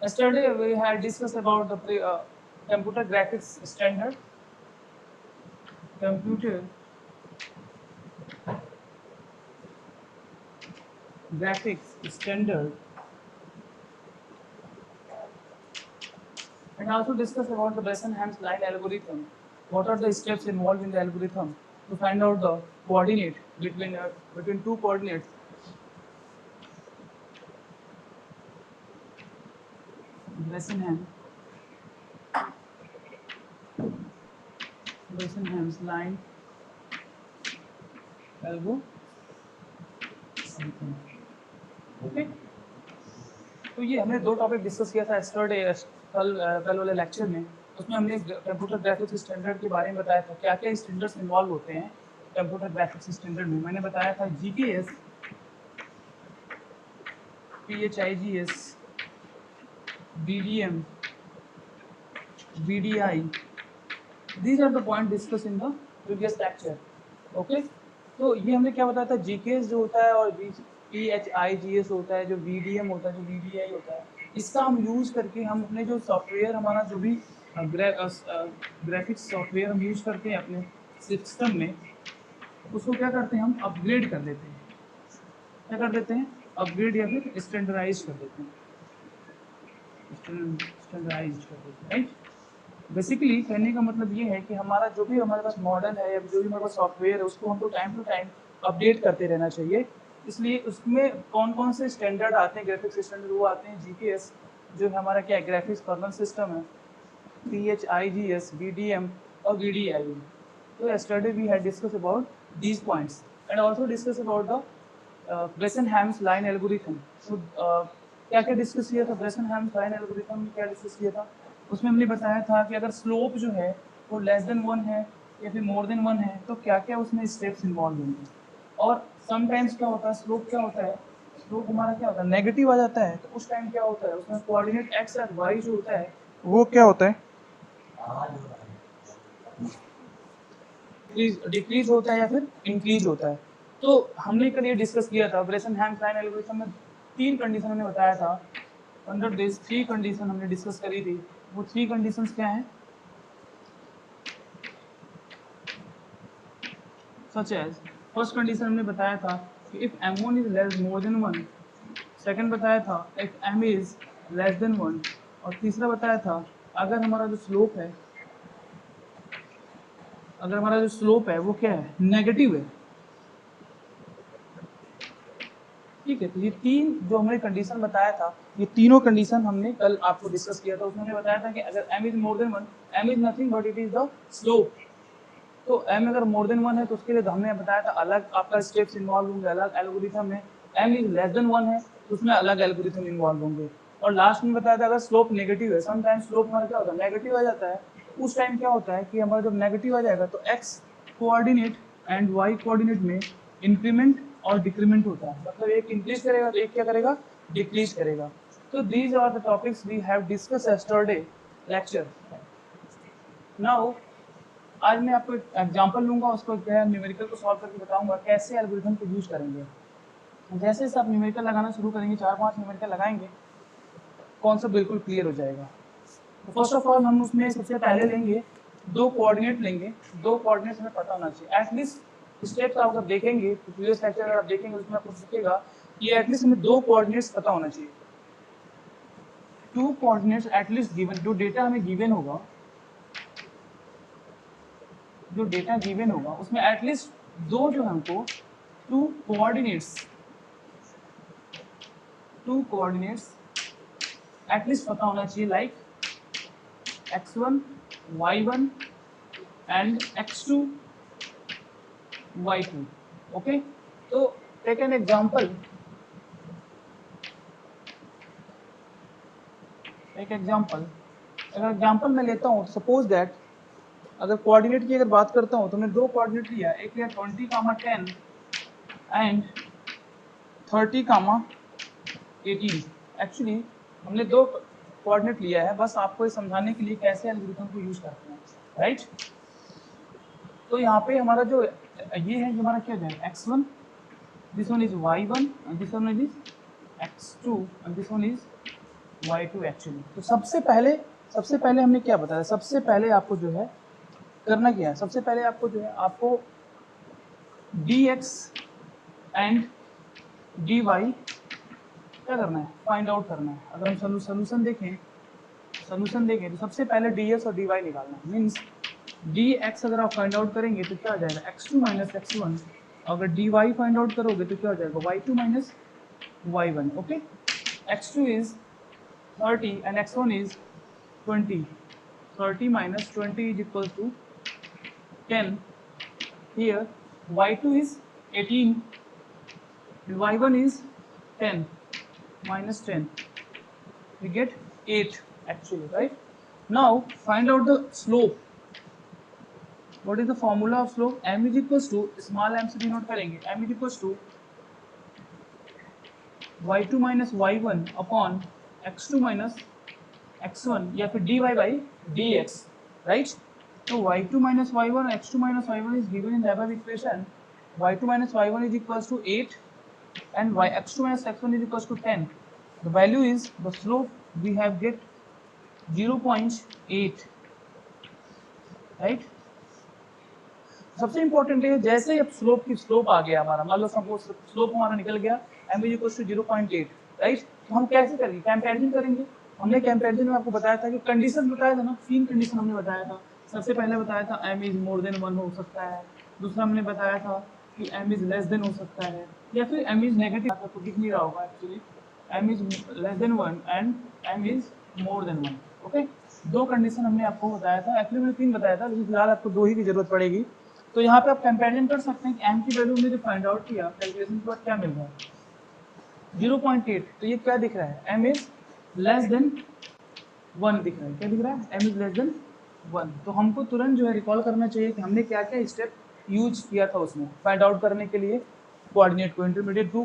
Yesterday we had discussed about the computer graphics standard. Computer graphics standard, and also discuss about the Bresenham's line algorithm. What are the steps involved in the algorithm to find out the coordinate between two coordinates? Bresenham's line algorithm. Okay, तो ये हमने दो topic discuss किया था yesterday, कल वाले lecture में। उसमें हमने कंप्यूटर ग्राफिक्स स्टैंडर्ड के बारे में बताया था, क्या क्या स्टैंडर्ड्स इन्वॉल्व होते हैं कंप्यूटर ग्राफिक्स स्टैंडर्ड में। मैंने बताया था GPS, PHIGS, BDM, VDI, these are the point discussed in the previous lecture. Okay, तो ये हमने क्या बताया था, GKS जो होता है और PHIGS होता है, जो VDM होता है, जो VDI होता है, इसका हम यूज़ करके हम अपने जो सॉफ्टवेयर, हमारा जो भी ग्राफिक्स सॉफ्टवेयर हम यूज़ करते हैं अपने सिस्टम में, उसको क्या करते हैं, हम अपग्रेड कर देते हैं। क्या कर देते हैं? अपग्रेड या फिर स्टैंडर्डाइज कर देते हैं। स्टैंडर्डाइज कर देते हैं, राइट। बेसिकली कहने का मतलब ये है कि हमारा जो भी हमारे पास मॉडल है या जो भी हमारे पास सॉफ्टवेयर है, उसको हमको टाइम टू टाइम अपडेट करते रहना चाहिए। इसलिए उसमें कौन कौन से स्टैंडर्ड आते हैं, ग्राफिक्स स्टैंडर्ड, वो आते हैं GPS, जो हमारा क्या है, ग्राफिक्स कर्नल सिस्टम है, PHIGS, BDM और VDI। तो yesterday we had discussed about these points and also discussed about the Bresenham's line algorithm. So क्या क्या डिस्कस किया था Bresenham's line algorithm में? क्या डिस्कस किया था उसमें? हमने बताया था कि अगर स्लोप जो है वो लेस देन 1 है या फिर मोर देन 1 है, तो क्या क्या उसमें स्टेप्स इन्वॉल्व होंगे। और समटाइम्स क्या होता है, स्लोप क्या होता है, स्लोप हमारा क्या होता है, नेगेटिव आ जाता है, तो उस टाइम क्या होता है, उसमें कोऑर्डिनेट एक्स और वाई जो होता है वो क्या होता है, डिक्रीज होता है या फिर इंक्रीज होता है। तो हमने कल ये डिस्कस किया था ब्रेसेनहैम लाइन एल्गोरिथम में 3 कंडीशन हमने बताया था। अंडर दिस 3 कंडीशन हमने डिस्कस करी थी। वो 3 कंडीशंस क्या हैं? सच एज, फर्स्ट कंडीशन हमने बताया था कि if m1 is less more than 1, second बताया था if m is less than 1, और तीसरा बताया था अगर हमारा जो स्लोप है, अगर हमारा जो स्लोप है वो क्या है, नेगेटिव है। ठीक है, तो ये 3 जो हमने कंडीशन बताया था, ये तीनों कंडीशन हमने कल आपको डिस्कस किया था। उसमें हमने बताया था कि अगर m is more then 1, m is nothing but it is the slope. तो m अगर मोर देन 1 है तो उसके लिए हमने बताया था अलग आपका स्टेप्स इन्वॉल्व होंगे, अलग एल्गोरिथम है। m इज लेस देन 1 है तो उसमें अलग एल्गोरिथम इन्वॉल्व होंगे। और लास्ट में बताया था अगर स्लोप नेगेटिव है, समटाइम्स स्लोप हमारा क्या होता है, नेगेटिव आ जाता है, उस टाइम क्या होता है कि हमारा जब नेगेटिव आ जाएगा तो x coordinate and y coordinate में इंक्रीमेंट और डिक्रीमेंट होता है। मतलब एक इंक्रीज करेगा तो एक क्या करेगा, डिक्रीज करेगा। तो these are the topics we have discuss yesterday lecture. Now आज मैं आपको एक एग्जांपल लूंगा, उसको क्या है, न्यूमेरिकल को सॉल्व करके बताऊंगा कैसे एल्गोरिथम को यूज करेंगे। जैसे जैसे आप न्यूमेरिकल लगाना शुरू करेंगे, 4-5 न्यूमेरिकल लगाएंगे, कॉन्सेप्ट बिल्कुल क्लियर हो जाएगा। तो फर्स्ट ऑफ ऑल हम उसमें सबसे पहले लेंगे दो कोऑर्डिनेट लेंगे। दो कोऑर्डिनेट हमें पता होना चाहिए। एटलीस्ट स्टेप्स आप अगर देखेंगे तो प्रीवियस लेक्चर अगर आप देखेंगे उसमें आपको दिखेगा कि एटलीस्ट हमें दो कोऑर्डिनेट्स पता होना चाहिए। टू कोऑर्डिनेट्स एटलीस्ट गिवन, जो डेटा हमें गिवन होगा, जो डेटा गिवन होगा उसमें एटलीस्ट दो जो हमको टू कोऑर्डिनेट्स एटलीस्ट पता होना चाहिए, like x1 y1 and x2 y2। Okay, तो टेक एन एग्जांपल। अगर एग्जांपल मैं लेता हूँ, सपोज दैट अगर कोऑर्डिनेट की अगर बात करता हूँ तो मैं दो कोऑर्डिनेट लिया, एक लिया 20, 10 एंड 30, 18। एक्चुअली हमने दो कोऑर्डिनेट लिया है बस आपको ये समझाने के लिए कैसे एल्गोरिथम को यूज करते हैं, राइट। तो यहाँ पे हमारा जो ये है, हमारा क्या है, x1, this one is y1 and this one is x2 and this one is y2 actually. तो सबसे पहले हमने क्या बताया, सबसे पहले आपको जो है करना क्या है, सबसे पहले आपको जो है आपको dx एंड dy क्या करना है, फाइंड आउट करना है। अगर हम सोल्यूशन देखें तो सबसे पहले ds और dy निकालना है। मीन्स dx अगर आप फाइंड आउट करेंगे तो क्या आ जाएगा x2 माइनस x1, अगर dy फाइंड आउट करोगे तो क्या हो जाएगा y2 minus y1। Okay, x2 is 30 and x1 is 20. 30 minus 20 is equal to 10. Here y2 is 18 and y1 is 10 minus 10. We get 8 actually, right? Now find out the slope. What is the formula of slope? M is equals to, small m से denote करेंगे, m is equals to y2 minus y1 upon x2 minus x1 या फिर dy by dx, right? So y2 minus y1 x2 minus y1 is given in the above equation. y2 minus y1 is equals to 8 and x2 minus x1 is equals to 10. The value is, the slope we have get 0.8, right? सबसे important है, जैसे ही अब slope आ गया हमारा, मान लो suppose slope हमारा निकल गया m is equal to 0.8, right? तो हम कैसे करेंगे, कंपैरिजन करेंगे। हमने कंपैरिजन में आपको बताया था कि कंडीशन बताया था ना, 3 कंडीशन हमने बताया था। सबसे पहले बताया था m इज मोर देन 1 हो सकता है, दूसरा हमने बताया था कि m इज लेस देन हो सकता है, या फिर m इज नेगेटिव, आपको दिख नहीं रहा होगा actually, m is less than 1 and m is more then 1। Okay, दो कंडीशन हमने आपको बताया था, एक्चुअली मैंने 3 बताया था, लेकिन फिलहाल आपको 2 ही की जरूरत पड़ेगी। तो यहाँ पे आप कंपैरिजन कर सकते हैं कि m की वैल्यू हमने जो फाइंड आउट किया कैलकुलेशन के बाद क्या मिल रहा है 0.8। तो ये क्या दिख रहा है, m इज लेस देन 1 दिख रहा है। क्या दिख रहा है, m इज लेस देन 1। तो हमको तुरंत जो है रिकॉल करना चाहिए कि हमने क्या क्या स्टेप यूज किया था उसमें फाइंड आउट करने के लिए कोऑर्डिनेट को, intermediate two.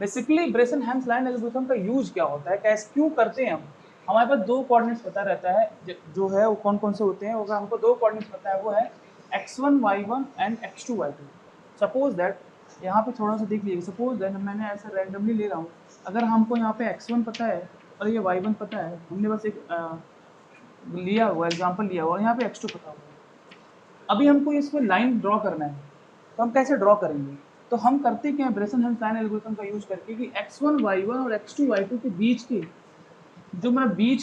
Basically Bresenham's line algorithm का यूज क्या होता है, कैसे क्यों करते हैं हम। हमारे पास 2 कोऑर्डिनेट्स पता रहता है, जो है वो कौन कौन से होते हैं, अगर हमको 2 कोऑर्डिनेट्स पता है वो है x1 y1 and x2 y2। Suppose that यहाँ पे थोड़ा सा देख लीजिए, सपोज दैट मैंने ऐसा रैंडमली ले रहा हूँ, अगर हमको यहाँ पे x1 पता है और ये y1 पता है, हमने बस एक लिया हुआ एग्जाम्पल लिया हुआ, यहाँ पे x2 पता हुआ है। अभी हमको इसमें लाइन ड्रॉ करना है, तो हम कैसे ड्रॉ करेंगे, तो हम करते क्या है ब्रेसन-हेम्स लाइन एल्गोरिथम का यूज करके कि x1 y1 और x2 y2 के बीच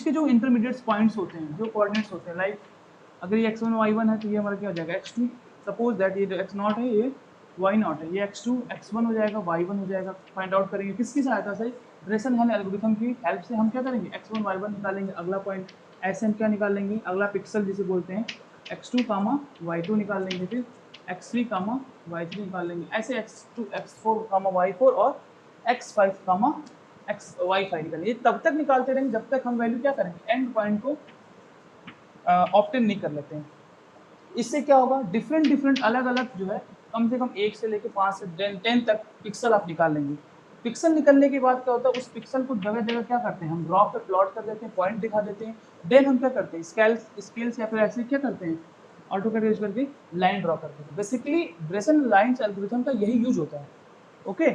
के जो इंटरमीडिएट पॉइंट्स होते हैं, जो कोऑर्डिनेट्स होते हैं, लाइक अगर ये x1 y1 है तो ये हमारा क्या हो जाएगा x2। सपोज दैट ये जो x0 है ये y0 है, ये x2 x1 हो जाएगा y1 हो जाएगा। फाइंड आउट करेंगे किसकी सहायता से, ब्रेसन-हेम्स एल्गोरिथम की हेल्प से। हम क्या करेंगे, x1 y1 निकालेंगे, अगला पॉइंट ऐसे हम क्या निकाल लेंगे, अगला पिक्सल जिसे बोलते हैं x2 y2 निकाल लेंगे, फिर x3 y3 निकाल लेंगे, ऐसे x2 x4 y4 और x5 y5 निकालेंगे। तब तक निकालते रहेंगे जब तक हम वैल्यू क्या करेंगे, एंड पॉइंट को ऑब्टेन नहीं कर लेते हैं। इससे क्या होगा, डिफरेंट अलग अलग जो है कम से कम 1 से लेकर 5 से 10 तक पिक्सल आप निकाल लेंगे। पिक्सल निकलने के बाद क्या होता है, उस पिक्सल को जगह जगह क्या करते हैं, हम ग्राफ पे प्लॉट कर देते हैं, पॉइंट दिखा देते हैं। देन हम क्या करते हैं, स्केल्स या फिर ऐसे क्या करते हैं, ऑटोकैड यूज करके लाइन ड्रॉ करते हैं। बेसिकली ब्रेसन लाइन्स एल्गोरिथम का यही यूज होता है। ओके,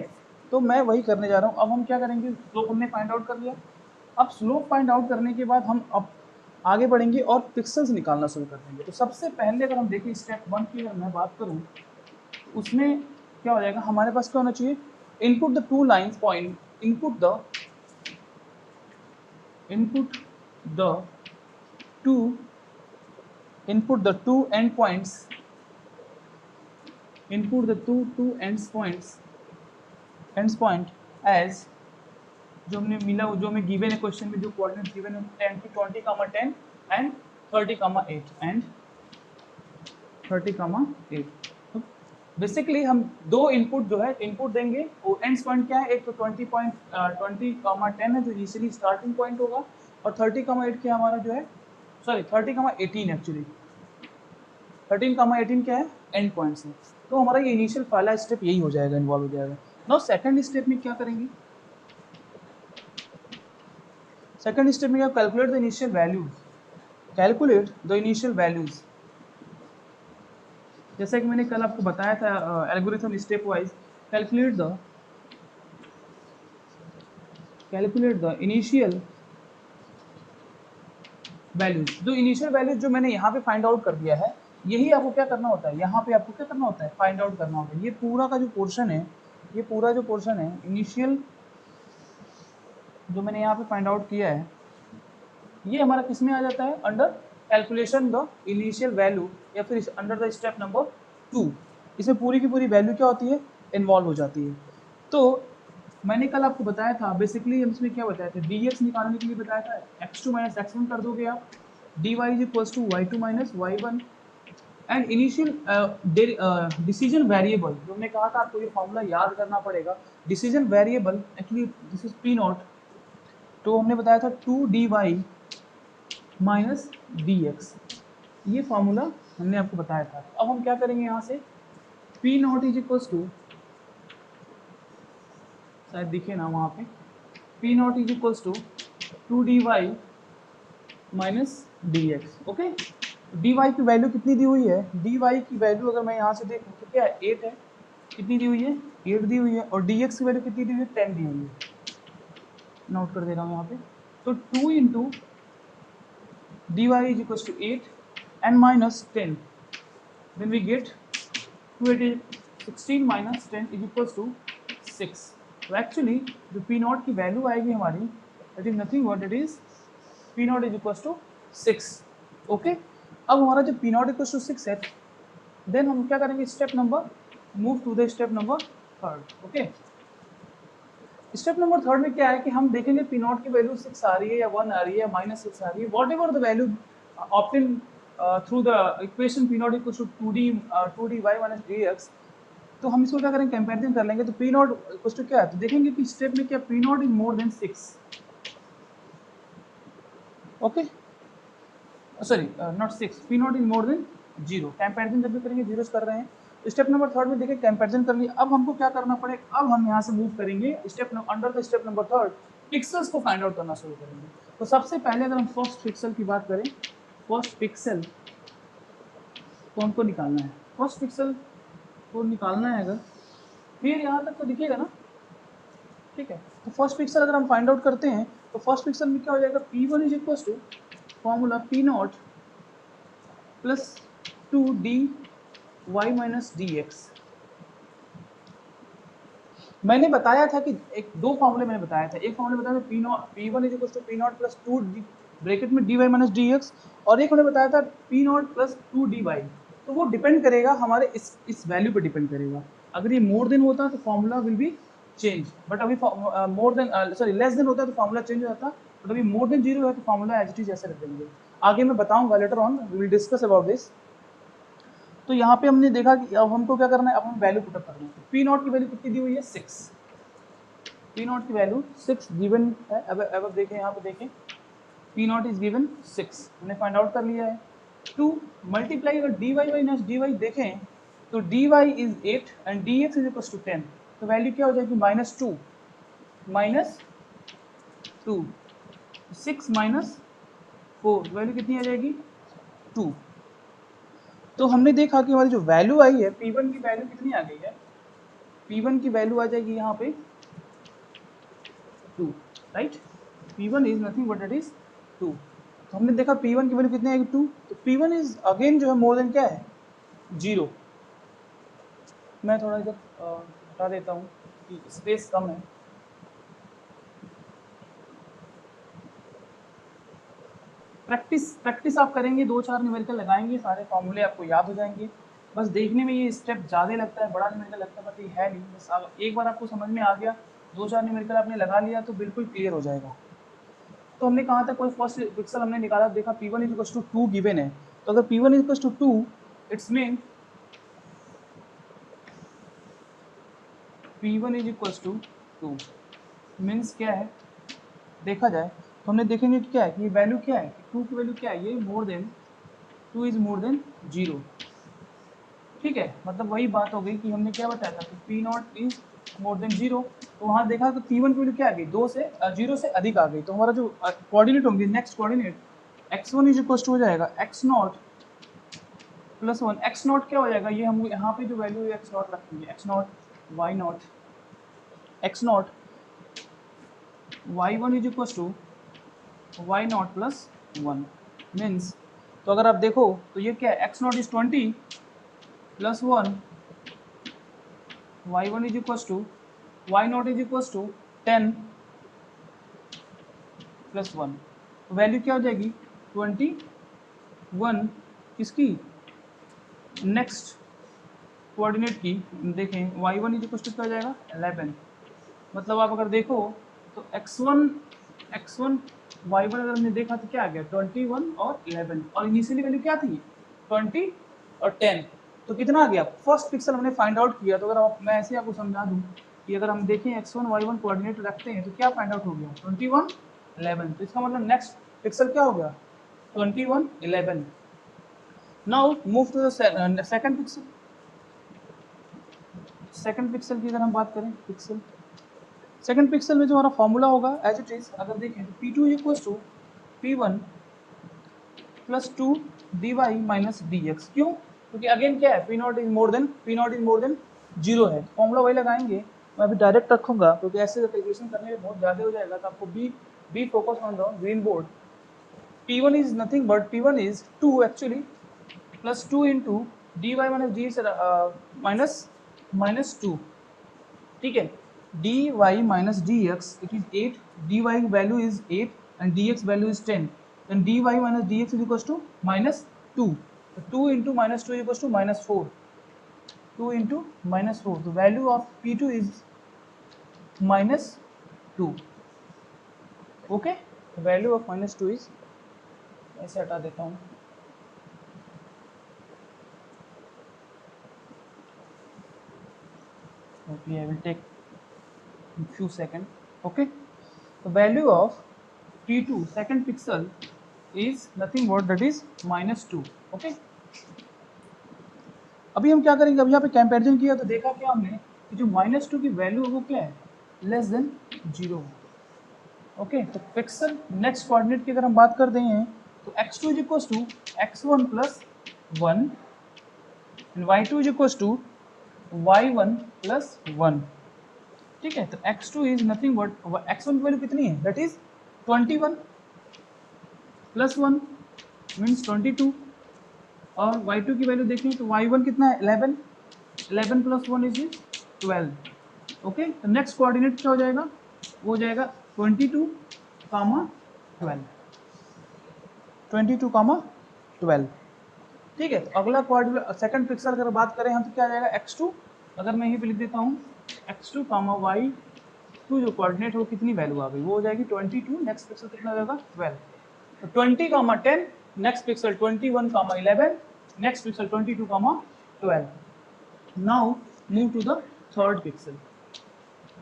तो मैं वही करने जा रहा हूँ। अब हम क्या करेंगे, स्लोप हमने फाइंड आउट कर लिया। अब स्लोप फाइंड आउट करने के बाद हम अब आगे बढ़ेंगे और पिक्सल्स निकालना शुरू कर देंगे। तो सबसे पहले अगर हम देखें स्टेप 1 की अगर मैं बात करूँ, उसमें क्या हो जाएगा, हमारे पास क्या होना चाहिए, input the 2 lines point, input the 2 end points, input the two ends point as जो हमने मिला, जो हमें गिवन है क्वेश्चन में, जो कोऑर्डिनेट्स गिवन है 10 to 20, 10 एंड 30, 8 एंड 30, 8। तो बेसिकली हम 2 इनपुट जो है इनपुट देंगे, वो एंड्स पॉइंट क्या है, एक तो 20, 10 है जो इनिशियली स्टार्टिंग पॉइंट होगा, और 30, 8 क्या हमारा जो है, सॉरी 30, 18 एक्चुअली 13, 18 क्या है, एंड पॉइंट्स है। तो हमारा ये इनिशियल पहला स्टेप यही हो जाएगा, इन्वॉल्व हो जाएगा। नाउ सेकंड स्टेप में क्या करेंगे, सेकंड स्टेप में आप कैलकुलेट द इनिशियल वैल्यूज। जैसा कि मैंने कल आपको बताया था algorithm step wise, calculate the initial values, जो इनिशियल वैल्यूज जो मैंने यहाँ पे फाइंड आउट कर दिया है, यही आपको क्या करना होता है, यहाँ पे आपको क्या करना होता है, फाइंड आउट करना होता है। ये पूरा का जो पोर्शन है, ये पूरा जो पोर्शन है इनिशियल जो मैंने यहाँ पे फाइंड आउट किया है, ये हमारा किस में आ जाता है, under calculation the initial value, या फिर अंडर द स्टेप नंबर 2। इसमें पूरी की पूरी वैल्यू क्या होती है, इन्वॉल्व हो जाती है। तो मैंने कल आपको बताया था, बेसिकली हम इसमें क्या बताया था, dx निकालने के लिए बताया था x2 माइनस x1 कर दोगे आप, dy is equals to y2 minus y1, and initial decision variable जो हमने कहा था आपको ये फॉर्मूला याद करना पड़ेगा। Decision variable actually this is P not, तो हमने बताया था 2 dy माइनस dx, ये फॉर्मूला हमने आपको बताया था। अब हम क्या करेंगे यहाँ से, P not is equals to, शायद दिखे ना वहाँ पे, P not is equals to 2 dy minus dx। Okay, dy की वैल्यू कितनी दी हुई है, dy की वैल्यू अगर मैं यहाँ से देखूँ तो क्या है, 8 है, कितनी दी हुई है, 8 दी हुई है, और dx की वैल्यू कितनी दी हुई है, 10 दी हुई है, नोट कर दे रहा हूँ यहाँ पे। तो 2 into dy is equals to 8 and minus 10, then we get 2 it is 16 minus 10 is equals to 6। तो एक्चुअली जो पी नॉट की वैल्यू आएगी हमारी, it is nothing but it is P not is equals to 6। Okay, अब हमारा जो P not equals to 6 है, then हम क्या करेंगे, step number, move to the step number 3। Okay, step number 3 में क्या है कि हम देखेंगे पी नॉट की वैल्यू 6 आ रही है या 1 आ रही है या माइनस 6 आ रही है, whatever the value obtain through the equation P not equals to 2dy minus dx। तो हम इसको क्या करेंगे, कंपैरिजन कर लेंगे। तो पी नॉट इक्वल्स टू क्या है, तो देखेंगे कि स्टेप में क्या P not is more then 6। Okay, sorry not 6, P not is more than 0। Comparison जब भी करेंगे, जीरोस कर रहे हैं। स्टेप नंबर 3 में देखिए कंपैरिजन कर लिया। अब हमको क्या करना पड़ेगा, अब हम यहाँ से मूव करेंगे step under the step number 3, pixels को फाइंड आउट करना शुरू करेंगे। तो सबसे पहले अगर हम फर्स्ट पिक्सल की बात करें, फर्स्ट पिक्सल को हमको निकालना है, फर्स्ट पिक्सल को निकालना है अगर, फिर यहाँ तक तो दिखेगा ना, ठीक है। तो फर्स्ट पिक्सल अगर हम फाइंड आउट करते हैं, तो फर्स्ट पिक्सल में क्या हो जाएगा, P1 is equal to formula P not plus 2dy minus dx। मैंने बताया था कि एक दो फॉर्मूले मैंने बताया था, एक फॉर्मूले बताया था P not P1 is equal to P not plus 2 bracket में dy माइनस dx, और एक मैंने बताया था पी नॉट प्लस 2dy। तो वो डिपेंड करेगा हमारे इस वैल्यू पे डिपेंड करेगा। अगर ये मोर देन होता तो formula will be change, but अभी more than sorry less than होता है तो फॉर्मूला चेंज हो जाता, बट अभी मोर देन 0 है तो फॉर्मूला एज इट इज ऐसे रख देंगे। आगे मैं बताऊंगा, later on we will discuss about this. तो यहाँ पे हमने देखा कि अब हमको क्या करना है, अब हम वैल्यू पुटअप करना है। पी नॉट की वैल्यू कितनी दी हुई है, 6। पी नॉट की वैल्यू 6 गिवन है। अब देखें, यहाँ पे देखें, पी नॉट इज गिवन 6, हमने फाइंड आउट कर लिया है। 2 मल्टीप्लाई, अगर D Y minus D Y देखें तो D Y is 8 and D X is equal to 10। तो वैल्यू क्या हो जाएगी, -2 माइनस 2, 6 माइनस 4, वैल्यू कितनी आ जाएगी, 2। तो हमने देखा कि हमारी जो वैल्यू आई है, P1 की वैल्यू कितनी आ गई है, P1 की वैल्यू आ जाएगी यहाँ पे 2, right. P1 is nothing but it is 2। तो हमने देखा P1 की वैल्यू कितनी आएगी, 2। तो P1 इज अगेन जो है मोर देन क्या है, 0। मैं थोड़ा इधर हटा देता हूँ कि स्पेस कम है। प्रैक्टिस आप करेंगे, 2-4 न्यूमेरिकल लगाएंगे, सारे फॉर्मूले आपको याद हो जाएंगे। बस देखने में ये स्टेप ज़्यादा लगता है, बड़ा न्यूमेरिकल लगता है, बट ये है नहीं। बस एक बार आपको समझ में आ गया, 2-4 न्यूमेरिकल आपने लगा लिया तो बिल्कुल क्लियर हो जाएगा। तो हमने कहा था कोई फर्स्ट पिक्सल हमने निकाला, देखा P1 is equal to 2 given है। तो अगर P1 is equal to 2, it's mean P1 is equal to 2 means क्या है, देखा जाए तो हमने देखेंगे कि क्या है, कि ये वैल्यू क्या है, कि 2 की वैल्यू क्या है, ये more than 2 is more than 0। ठीक है, मतलब वही बात हो गई कि हमने क्या बताया था कि P not is more than 0। तो वहाँ देखा तो P1 की वैल्यू क्या आ गई, 0 से अधिक आ गई। तो हमारा जो कोऑर्डिनेट होंगे, next coordinate x1 is equal to हो जाएगा x not plus 1। x not क्या हो जाएगा, ये हम यहाँ पे जो वैल्यू है x नॉट रखेंगे, x not y not, x not y1 is equal to y not plus 1। Means तो अगर आप देखो तो ये क्या है, X not is 20 plus 1, Y one is equal to Y not is equal to 10 plus 1। तो वैल्यू क्या हो जाएगी 21 किसकी, नेक्स्ट कोऑर्डिनेट की। देखें Y one is equal to क्या हो जाएगा 11। मतलब आप अगर देखो तो x1 y1 अगर हमने देखा तो क्या आ गया 21 और 11, और इनिशियली वैल्यू क्या थी 20 और 10। तो कितना आ गया, फर्स्ट पिक्सल हमने फाइंड आउट किया। तो अगर मैं ऐसे आपको समझा दूं कि अगर हम देखें x1 y1 कोऑर्डिनेट रखते हैं तो क्या फाइंड आउट हो गया 21 11। तो इसका मतलब नेक्स्ट पिक्सल क्या हो गया 21 11। Now move to the second pixel. Second pixel की अगर हम बात करें, पिक्सल सेकंड पिक्सल में जो हमारा फॉर्मूला होगा एज इट इज, अगर देखें तो P2 equal to P1 plus 2 dy minus dx। क्यों, क्योंकि अगेन क्या है P not is more than 0 है। फॉर्मूला वही लगाएंगे, मैं अभी डायरेक्ट रखूंगा क्योंकि ऐसे कैलकुलेशन करने में बहुत ज़्यादा हो जाएगा। तो आपको B focus on the green board. P1 is nothing but P1 is 2 actually, plus 2 into dy minus dx minus 2, ठीक है। dy minus dx it is 8, dy value is 8 and dx value is 10, then dy minus dx is equals to minus 2, so 2 into minus 2 is equals to minus 4, 2 into minus 4, the value of P2 is minus 2, okay, the value of minus 2 is, ऐसे हटा देता हूँ, okay, I will take a few seconds, okay. The value of P2 second pixel is nothing but that is minus 2, okay. अभी हम क्या करेंगे, अभी यहाँ पे कंपैरिजन किया तो देखा क्या हमने कि जो माइनस 2 की वैल्यू है वो क्या है लेस देन 0, ओके। तो पिक्सल नेक्स्ट कोऑर्डिनेट की अगर हम बात कर दें तो x2 is equal to x1 plus 1 and y2 is equal to y1 plus 1, ठीक है। तो x2 is nothing but x1 की वैल्यू कितनी है दैट इज 21 प्लस 1 मीन्स 22, और y2 की वैल्यू देखें तो y1 कितना है 11, 11 प्लस 1 इज 12, ओके। तो नेक्स्ट कोऑर्डिनेट क्या हो जाएगा, वो हो जाएगा 22 कामा 12, 22 कामा 12, ठीक है। तो अगला कोऑर्डिनेट सेकंड पिक्सल अगर बात करें हम तो क्या आ जाएगा x2, अगर मैं यहीं पे लिख देता हूँ x2 कामा y2 जो कोऑर्डिनेट हो कितनी वैल्यू आ गई वो हो जाएगी 22, नेक्स्ट पिक्सल कितना हो जाएगा 12, तो 20 comma 10, next pixel 21 comma 11, next pixel 22 comma 12। Now move to the third pixel.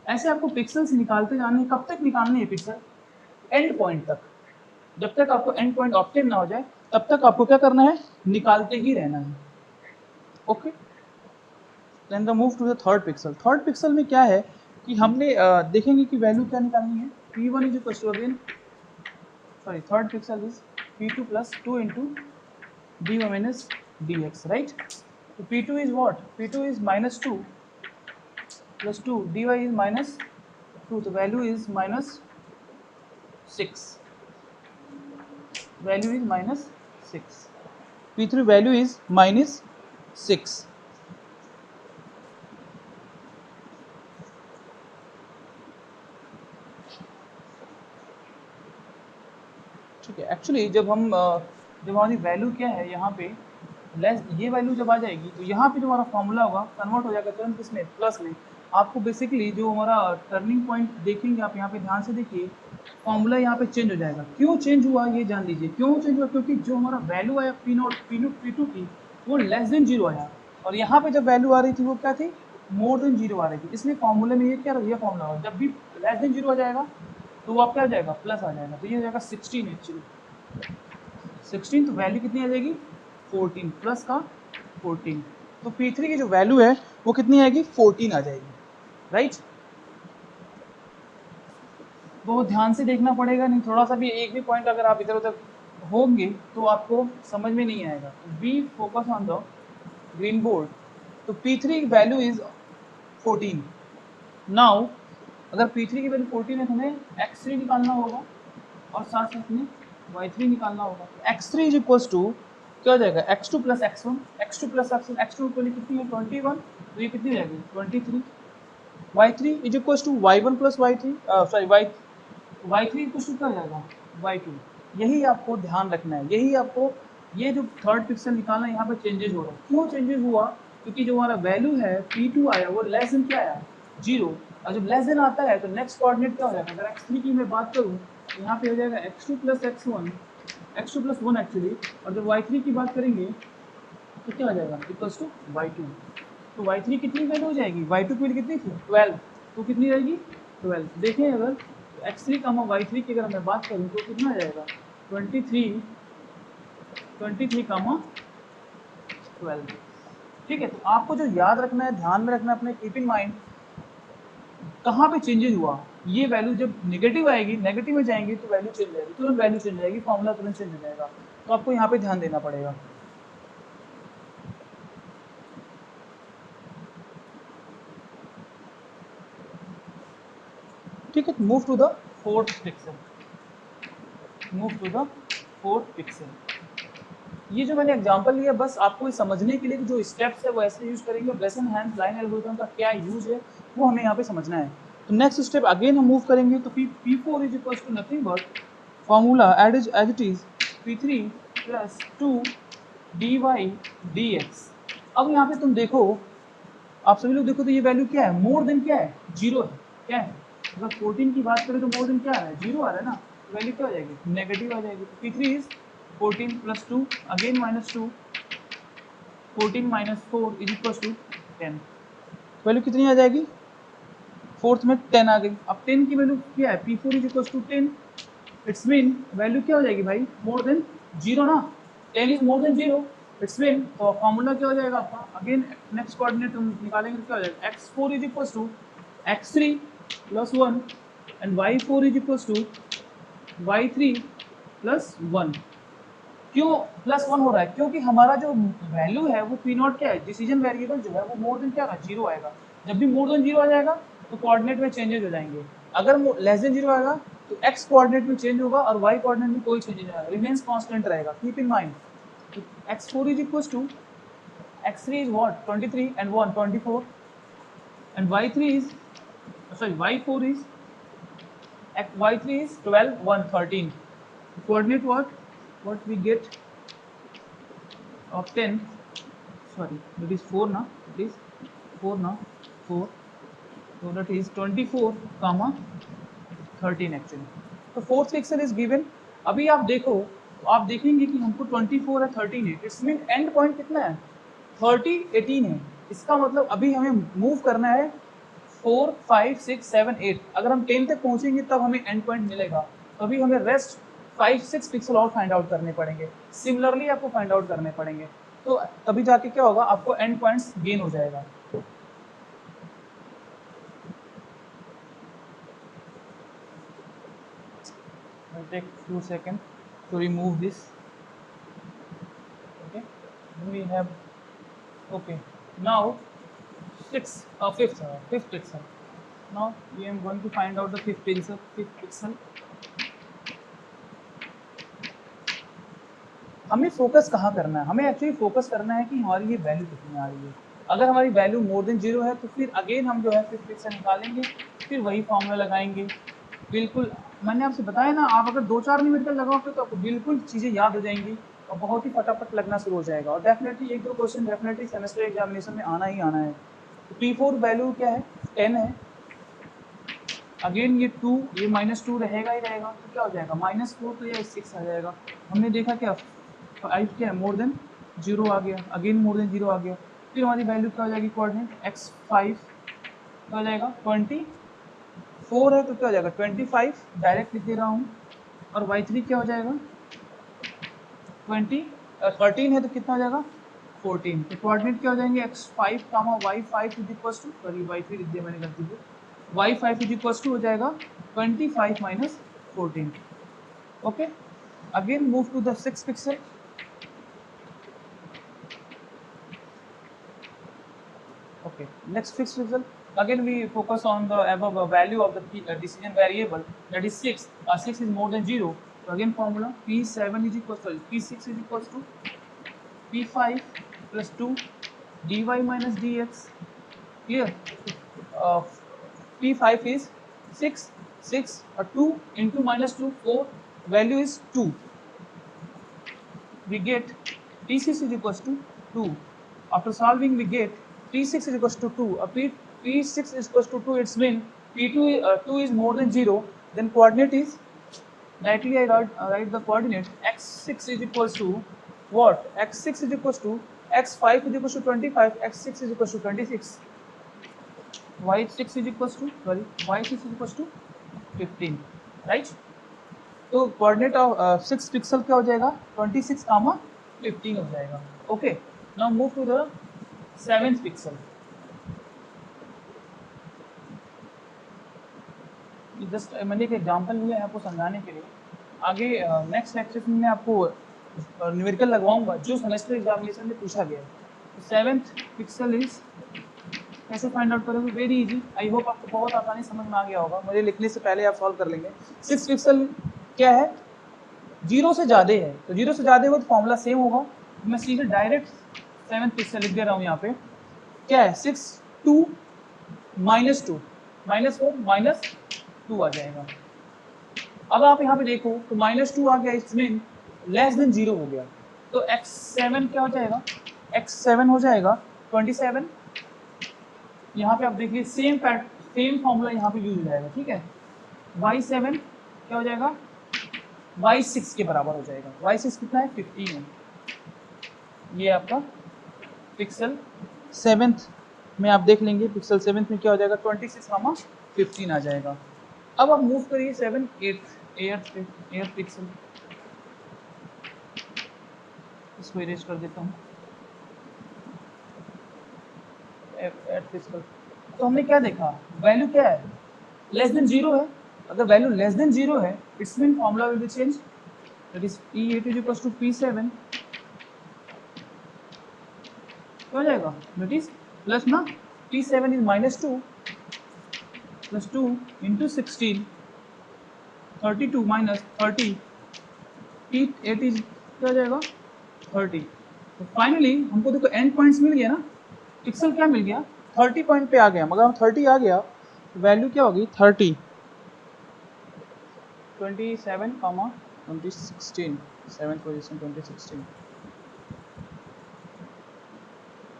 ऐसे आपको पिक्सल्स निकालते जाने, कब तक निकालने हैं पिक्सल, एंड पॉइंट तक। जब तक आपको एंड पॉइंट ऑब्टेन ना हो जाए तब तक आपको क्या करना है, निकालते ही रहना है, okay. Then the move to the third pixel. Third pixel में क्या है कि हमने देखेंगे कि वैल्यू क्या निकालनी है, P1 is equal to again sorry third pixel is P2 plus 2 into dy minus dx, right? So P2 is what? P2 is minus 2 plus 2, dy is minus 2, the value is minus 6. Value is minus 6. P3 value is minus 6. ठीक है। Actually जब हमारी value क्या है यहाँ पे less, ये value जब आ जाएगी तो यहाँ पे जो हमारा फॉर्मूला होगा कन्वर्ट हो जाएगा तुरंत किसमें, प्लस में। आपको बेसिकली जो हमारा टर्निंग पॉइंट देखेंगे आप यहाँ पे ध्यान से देखिए, फॉर्मूला यहाँ पे चेंज हो जाएगा। क्यों चेंज हुआ ये जान लीजिए, क्यों चेंज हुआ, क्योंकि जो हमारा वैल्यू आया P2 की वो लेस देन 0 आया, और यहाँ पे जब वैल्यू आ रही थी वो क्या थी, मोर देन 0 आ रही थी। इसलिए फॉर्मूले में ये क्या ये फॉर्मूला होगा, जब भी लेस देन 0 आ जाएगा तो वो आपका आ जाएगा प्लस आ जाएगा, तो ये हो जाएगा 16 एक्चुअली 16, तो वैल्यू कितनी आ जाएगी 14 प्लस का 14, तो P3 की जो वैल्यू है वो कितनी आएगी 14 आ जाएगी, राइट। बहुत ध्यान से देखना पड़ेगा, नहीं थोड़ा सा भी एक भी पॉइंट अगर आप इधर उधर होंगे तो आपको समझ में नहीं आएगा। B focus on the green board. तो P3 की वैल्यू इज 14। नाउ अगर P3 की वैल्यू 14 है तो हमें x3 निकालना होगा और साथ साथ में y3 निकालना होगा। x3 इज इक्वल टू क्या हो जाएगा, x2 plus x1, x2 plus x1, x2 की वैल्यू कितनी है 21, तो ये कितनी रहेगी 23। y3 is equal to y1 plus y3 sorry y3 equal to क्या हो जाएगा y2। यही आपको ध्यान रखना है, यही आपको ये जो थर्ड पिक्सल निकालना है यहाँ पे चेंजेस हो रहा है। क्यों चेंजेस हुआ, क्योंकि जो हमारा वैल्यू है p2 आया वो लेस देन क्या आया 0, और जब लेस देन आता है तो नेक्स्ट कोऑर्डिनेट क्या हो जाएगा, अगर x3 की मैं बात करूँ तो यहाँ पे हो जाएगा x2 plus x1, x2 plus 1 actually, और जब y3 की बात करेंगे तो क्या हो जाएगा इक्वल्स टू y2। तो y3 कितनी वैल्यू हो जाएगी, y2 की वैल्यू कितनी थी 12, तो कितनी रहेगी 12। देखें अगर x3 का y3 की अगर मैं बात करूँ तो कितना आ जाएगा 23 कामा 12। ठीक है, तो आपको जो याद रखना है, ध्यान में रखना है अपने, कीप इन माइंड कहाँ पे चेंजेस हुआ। ये वैल्यू जब नेगेटिव आएगी, नेगेटिव में जाएंगी तो वैल्यू चेंज जाएगी, तुरंत वैल्यू चेंज जाएगी, फॉर्मूला तुरंत चेंज हो जाएगा। तो आपको यहाँ पे ध्यान देना पड़ेगा। ठीक है, move to the fourth pixel, move to the fourth pixel. ये जो मैंने एग्जांपल लिया बस आपको समझने के लिए कि जो स्टेप्स है वो ऐसे यूज करेंगे, ब्रेसन हैंड लाइन एल्गोरिथम का क्या यूज है वो हमें यहाँ पे समझना है। तो नेक्स्ट स्टेप अगेन हम मूव करेंगे, तो P4 is equal to nothing but formula as it is P3 plus 2 dy dx। अब यहाँ पे तुम देखो, आप सभी लोग देखो तो ये वैल्यू क्या है, मोर देन क्या है 0 है, क्या है, अगर 14 की बात करें तो मोर देन क्या आ रहा है 0 आ रहा है ना, तो वैल्यू क्या हो जाएगी नेगेटिव आ जाएगी। तो P3 is 14 plus 2 again minus 2, 14 minus 4 is equal to 10। Value कितनी आ जाएगी, फोर्थ में 10 आ गई। अब 10 की वैल्यू क्या है, P4 is equal to 10, it's mean value क्या हो जाएगी भाई मोर देन 0 ना, 10 is more than 0, it's mean तो फॉर्मूला क्या हो जाएगा आपका, अगेन नेक्स्ट कोऑर्डिनेट हम निकालेंगे तो क्या हो जाएगा x4 is equal to x3 plus 1 and y4 is equal to y3 plus 1। क्यों प्लस 1 हो रहा है, क्योंकि हमारा जो वैल्यू है वो पी नॉट क्या है, डिसीजन वेरिएबल जो है वो मोर देन क्या है 0 आएगा। जब भी मोर देन 0 आ जाएगा तो कोऑर्डिनेट में चेंजेस हो जाएंगे, अगर लेस देन 0 आएगा तो x कोऑर्डिनेट में चेंज होगा और y कोऑर्डिनेट में कोई चेंज नहीं आएगा, रिमेंस कांस्टेंट रहेगा, कीप इन माइंड। तो x4 is equal to x3 is what 23 and 1 24 and y3 is sorry y3 is 12 1 13। Coordinate what we get of 10, sorry that is 4 now, it is 4 now 4, so that is 24 comma 13 actually. तो fourth pixel is given. अभी आप देखो तो आप देखेंगे कि हमको 24 है 13 है, इट्स मीन एंड पॉइंट कितना है 30 18 है। इसका मतलब अभी हमें मूव करना है 4 5 6 7 8, अगर हम 10 तक पहुंचेंगे तब हमें एंड पॉइंट मिलेगा। तो अभी हमें रेस्ट 5 6 पिक्सल और फाइंड आउट करने पड़ेंगे, सिमिलरली आपको फाइंड आउट करने पड़ेंगे, तो तभी जाके क्या होगा आपको एंड पॉइंट्स गेन हो जाएगा। I'll take few seconds to remove this. Okay, then we have, okay, now fifth pixel. Now we am going to find out the fifth pixel. हमें फोकस कहाँ करना है, हमें एक्चुअली फोकस करना है कि हमारी ये वैल्यू कितनी आ रही है। अगर हमारी वैल्यू मोर देन 0 है तो फिर अगेन हम जो है फिफ्थ पिक्सल निकालेंगे, फिर वही फॉर्मूला लगाएंगे। बिल्कुल मैंने आपसे बताया ना, आप अगर 2-4 मिनट तक लगाओगे तो आपको बिल्कुल चीज़ें याद हो जाएंगी और बहुत ही फटाफट लगना शुरू हो जाएगा, और definitely 1-2 question definitely semester examination में आना ही आना है। तो P4 वैल्यू क्या है 10 है, अगेन ये 2, ये -2 रहेगा ही रहेगा, तो क्या हो जाएगा -4, तो ये 6 आ जाएगा। हमने देखा क्या 5 क्या है मोर देन 0 आ गया, अगेन मोर देन 0 आ गया, फिर हमारी वैल्यू क्या हो जाएगी कोऑर्डिनेट x5 क्या हो जाएगा 24 है तो क्या हो जाएगा 25, डायरेक्ट लिख दे रहा हूँ, और y3 क्या हो जाएगा 13 है तो कितना हो जाएगा 14। तो कोऑर्डिनेट क्या हो जाएंगे x5 comma y5 is equal to, sorry y3 लिख दिया मैंने गलती से, y5 इज इक्वल टू हो जाएगा 25 minus 14। Okay, again move to the 6th pixel. Okay, next fixed result. Again, we focus on the above value of the decision variable, that is 6. 6 is more than 0. तो again formula P7 is equal to P6 is equal to P5 plus 2 dy minus dx. Clear? P5 is 6 or 2 into minus 2 4, value is 2. We get P6 is equals to 2. After solving we get P6 is equals to 2. P6 is equals to 2, it's mean P2 2 is more than 0, then coordinate is directly I write the coordinate x6 is equals to what? X6 is equals to x5 is equals to 25, x6 is equals to 26, y6 is equals to y6 is equals to 15, right? तो coordinate of 6 pixel क्या हो जाएगा 26 comma 15 हो जाएगा. Okay, now move to the 7th pixel. Just मैंने एक example लिया है आपको समझाने के लिए. आगे नेक्स्ट लेक्चर में मैं आपको न्यूमेरिकल लगवाऊंगा जो सेमेस्टर एग्जामिनेशन में पूछा गया है. तो 7th पिक्सल इज कैसे फाइंड आउट करोगे? Very easy. आई होप आपको बहुत आसानी समझ में आ गया होगा. मुझे लिखने से पहले आप सॉल्व कर लेंगे. 6 पिक्सल क्या है? 0 से ज़्यादा है. तो 0 से ज़्यादा हो तो फॉर्मूला सेम होगा. मैं सीधे डायरेक्ट 7th पिक्सल लिख दे रहा हूँ यहाँ पे. क्या है? 6 2 माइनस 2 माइनस 4 माइनस 2 आ जाएगा. अब आप यहाँ पे देखो तो माइनस 2 आ गया, इसमें लेस देन 0 हो गया. तो x7 क्या हो जाएगा? x7 हो जाएगा 27. यहाँ पे आप देखिए सेम फॉर्मूला यहाँ पे यूज हो जाएगा. ठीक है. y7 क्या हो जाएगा? y6 के बराबर हो जाएगा. y6 कितना है? 15 है. ये आपका पिक्सल 7th में आप देख लेंगे. पिक्सल 7th में क्या हो जाएगा? 26 कामा 15 आ जाएगा. अब आप मूव करिए 7 8th पिक्सल. इसको इरेज कर देता हूँ. 8th pixel. तो हमने क्या देखा? वैल्यू क्या है? लेस देन 0 है. अगर वैल्यू लेस देन 0 है it's mean formula will be change. That is P8 is equal to P7. क्या हो जाएगा? दैट इज प्लस ना P7 is minus 2 plus 2 into 16 32 minus 30. P8 is क्या हो जाएगा? 30. तो फाइनली हमको देखो एंड पॉइंट्स मिल गया ना. पिक्सल क्या मिल गया? 30 पॉइंट पे आ गया. मगर 30 आ गया तो वैल्यू क्या होगी? 30 27 कामा 2016 7th पोजीशन 2016.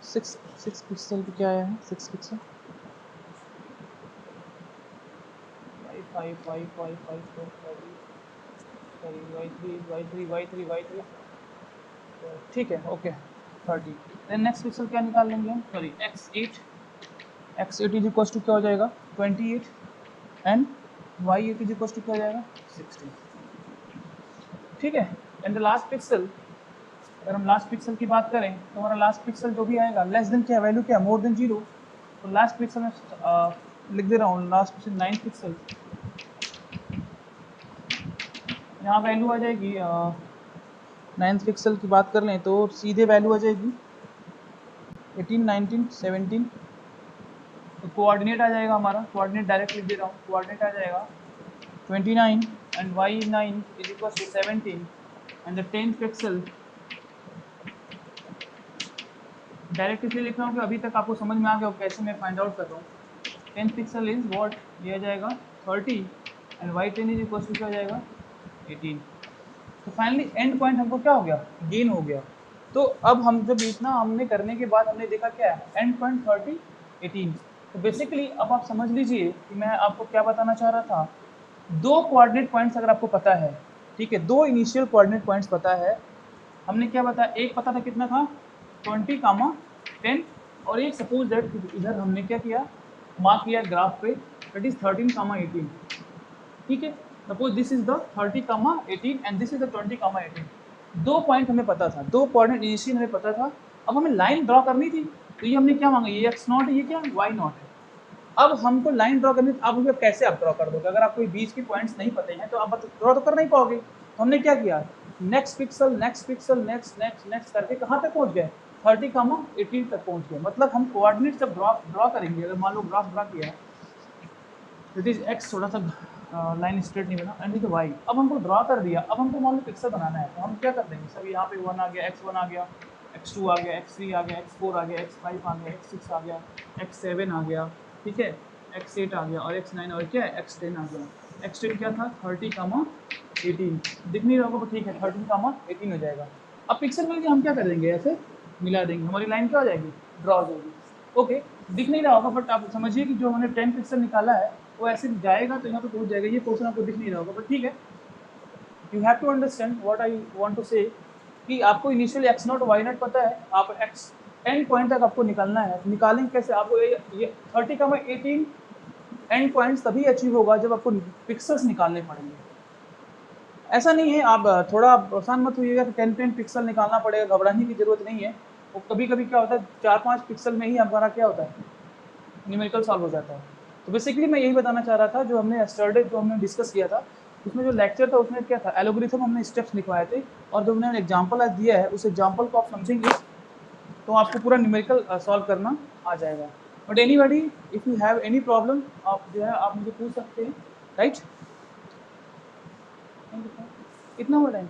6 पिक्सल पे क्या आया है? 6 पिक्सल 5 5 5 5 y3. ठीक है. ओके 30. देन नेक्स्ट पिक्सल क्या निकाल लेंगे हम? Sorry x8 is equal to क्या हो जाएगा? 28 and y8 is equal to क्या हो जाएगा? 16. ठीक है. एंड द लास्ट पिक्सल, अगर हम लास्ट पिक्सल की बात करें तो हमारा लास्ट पिक्सल जो भी आएगा लेस देन क्या वैल्यू क्या? मोर देन 0. तो लास्ट पिक्सल में लिख दे रहा हूँ. Last pixel 9th pixel. यहाँ वैल्यू आ जाएगी 9th पिक्सल की बात कर लें तो सीधे वैल्यू आ जाएगी 18 19 17. तो कोऑर्डिनेट आ जाएगा हमारा. कोऑर्डिनेट डायरेक्ट लिख दे रहा हूँ. कोऑर्डिनेट आ जाएगा 29 and y9 is equal to 17 and the 10th pixel direct इसलिए लिख रहा हूँ कि अभी तक आपको समझ में आ गया कैसे मैं फाइंड आउट कर रहा हूँ. 10th पिक्सल इज व्हाट दिया जाएगा 30 and y10 is equal to क्या हो जाएगा? 18. तो फाइनली एंड पॉइंट हमको क्या हो गया? गेन हो गया. तो अब हम जब इतना हमने करने के बाद हमने देखा क्या है? And point 30 18. तो बेसिकली अब आप समझ लीजिए कि मैं आपको क्या बताना चाह रहा था. 2 कोऑर्डिनेट पॉइंट्स अगर आपको पता है, ठीक है, 2 इनिशियल कोऑर्डिनेट पॉइंट्स पता है. हमने क्या बताया? एक पता था कितना था? 20 कामा 10. और एक सपोज दैट इधर हमने क्या किया? मार्क किया ग्राफ पे. That is 13 comma 18. ठीक है. Suppose this is the 30 comma 18 and this is the 20 comma 18. 2 point हमें पता था. 2 कोऑर्डिनेट इनिशियल हमें पता था. अब हमें लाइन ड्रॉ करनी थी. तो ये हमने क्या मांगा? ये x0 है, ये क्या? y0 है. अब हमको लाइन ड्रॉ करनी. अब हमें कैसे आप ड्रॉ कर दोगे? अगर आपको बीच के पॉइंट्स नहीं पते हैं तो आप ड्रॉ तो कर नहीं पाओगे. तो हमने क्या किया? नेक्स्ट पिक्सल नेक्स्ट करके कहाँ तक पहुँच गए? 30 कामा 18 तक पहुँच गए. मतलब हम कोऑर्डिनेट जब ड्रॉ करेंगे, अगर मान लो ग्राफ ड्रॉ किया, दैट इज x थोड़ा सा लाइन स्ट्रेट नहीं बना एंड विद वाई। अब हमको ड्रॉ कर दिया, अब हमको मान लो पिक्सल बनाना है तो हम क्या कर देंगे सर, यहाँ पे 1 आ गया, x1 आ गया, x2 आ गया, x3 आ गया, x4 आ गया, x5 आ गया, x6 आ गया, x7 आ गया, ठीक है, x8 आ गया और x9 और क्या है x10 आ गया। x10 क्या था 30, 18 दिख नहीं रहा होगा, ठीक है 13, 18 हो जाएगा। अब पिक्सल मिल के हम क्या कर देंगे, ऐसे मिला देंगे, हमारी लाइन क्या हो जाएगी, ड्रॉ हो जाएगी। ओके, दिख नहीं रहा होगा बट आप समझिए कि जो हमने 10 पिक्सल निकाला है वो ऐसे जाएगा तो यहाँ पे पहुंच जाएगा। ये पोर्शन आपको दिख नहीं रहा होगा बट ठीक है, you have to understand what I want to say कि आपको initial x naught y naught पता है, आप एक्स एंड पॉइंट तक आपको निकालना है। निकालेंगे कैसे, आपको ये 30, 18 एंड पॉइंट्स तभी अचीव होगा जब आपको पिक्सल्स निकालने पड़ेंगे। ऐसा नहीं है, आप थोड़ा परेशान मत होइएगा कि 10 पिक्सल निकालना पड़ेगा, घबराने की जरूरत नहीं है। वो कभी कभी क्या होता है 4-5 पिक्सल में ही हमारा क्या होता है न्यूमेरिकल सॉल्व हो जाता है। तो बेसिकली मैं यही बताना चाह रहा था, जो हमने यस्टरडे जो हमने डिस्कस किया था उसमें जो लेक्चर था उसमें क्या था, एल्गोरिथम हमने स्टेप्स लिखवाए थे और जो हमने एग्जांपल आज दिया है उस एग्जांपल को आप समझेंगे तो आपको पूरा न्यूमेरिकल सॉल्व करना आ जाएगा। But anybody if you have any problem आप जो है आप मुझे पूछ सकते हैं, राइट। कितना हुआ टाइम?